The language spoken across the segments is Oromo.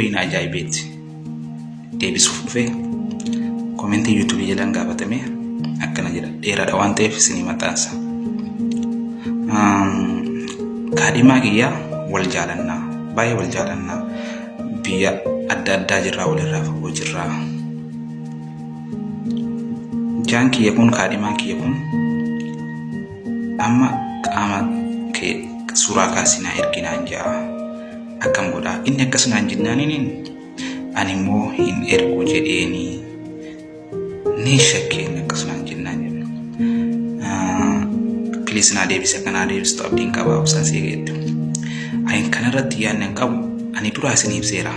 Hin ajaa'ibeetti deebisuuf dhufe komentii YouTube jedhan gaafatame akkana jedha dheeraadha waan ta'eef isinii maxxansa. Kaadhimaa kiyyaa wal jaalannaa baay'ee wal jaalannaa biyya adda addaa jirraa walirraa fagoo jirraa. Jaan kiyya kun kaadhimaan kiyya kun amma qaama kee suuraa kaasinaa erginaan jaa akkam godhaa inni akkasumaan jennaaniin ani immoo hin ergu jedheeni ni shakkeen akkasumaan jennaan jedhu. Please naa deebisa kanaa deebistu abdiin qabaa obsaan seegeettu. Ani kanarratti yaadnan qabu ani duraa isiniif seera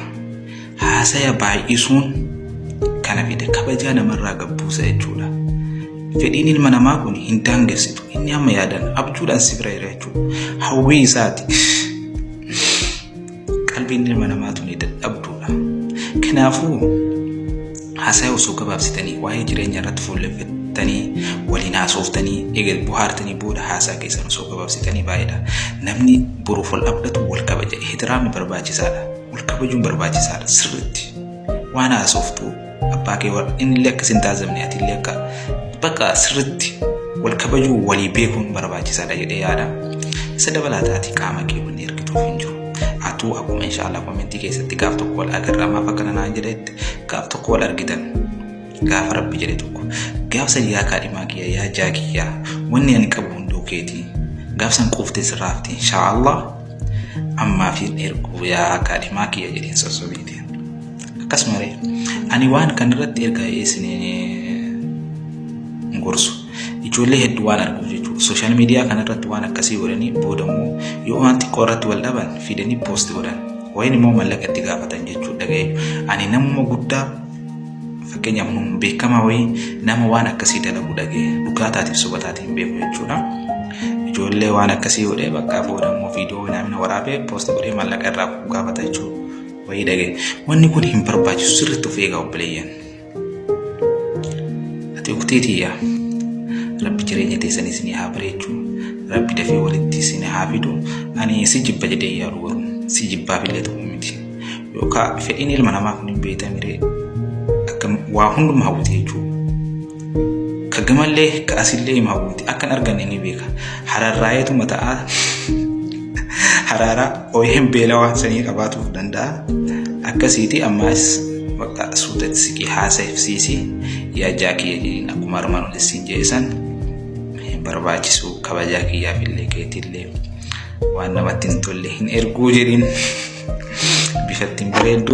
haasaya baay'isuun kana fide kabajaa namarraa gabbuusa jechuudha. Fedhiin ilma namaa kun hin daangessitu inni amma yaadan abjuudhaan si bira jira jechuudha. Hawwii isaati qalbiin ilma namaa tuni dadhabduudha. Kanaafuu haasaya osoo gabaabsitanii waa'ee jireenya irratti fuulleffattanii waliin haasoftanii eegal buhaartanii booda haasaa keessan osoo gabaabsitanii baay'eedha. Namni boruuf wal abdatu wal kabaja. Ihtiraamni barbaachisaadha. Wal kabajuun barbaachisaadha sirriitti. Waan haasoftu abbaa kee inni illee akka sin taasifne ati illee akka bakka sirriitti wal kabajuu walii beekuun barbaachisaadha jedhee yaada. Isa dabalaataati qaama kee wanni ergituuf hin jiru. Atuu akkuma inshallah komentii keessatti gaaf tokko wal agarra maaf akkana naan jedhetti gaaf tokko wal argitan gaafa rabbi jedhe tokko gaaf sadii yaa kaadhimaa kiyya yaa jaakiyyaa wanni ani qabu hunduu keetii gaaf san quuftee sirraafti inshallah ammaa fi ergu yaa kaadhimaa kiyya jedheen sossobiiti. Akkasumallee ani waan kanarratti erga isinii gorsu ijoollee hedduu waan arguuf jechuudha. Social media kanarratti waan akkasii godhanii boodamuu yoo waan xiqqoo irratti wal dhaban fidanii post godhan wayin immoo mallaqa itti gaafatan jechuudha. Ani namuma guddaa fakkeenyaaf nama beekamaa wayii nama waan akkasii dalagu dhagee dhugaataatiif sobataatiin beeku jechuudha. Ijoollee waan akkasii godhee bakka boodamuu viidiyoo namni waraabee post godhee mallaqa irraa gaafata jechuudha. Wayii dhagee wanni kun hin barbaachisu sirriitti of eegaa obboleeyyan. Ati ukteetiyyaa Rabbi jireenya teessan isinii haa bareechu. Rabbi dafee walitti isinii haa fidu. Ani si jibba jedhee yaadu garuu si jibbaaf illee ta'uu miti. Yookaan fedhiin ilma namaa kun hin beekamiree akka waa hunduma hawwate jechuudha. Ka gamallee ka asillee hima hawwate akkan arganne ni beeka. Hararraayeetu mataa hararaa ooyeen beelawaa sanii qabaatuuf danda'a. Akkasiiti ammaas bakka suutatti siqii haasa'ifsiisi yaa jaakiyya jedhiin akkuma armaan oliin jeessan barbaachisu kabajaa kiyyaaf illee keetillee waan namatti hin tolle hin erguu jedhiin bifattiin bareeddu.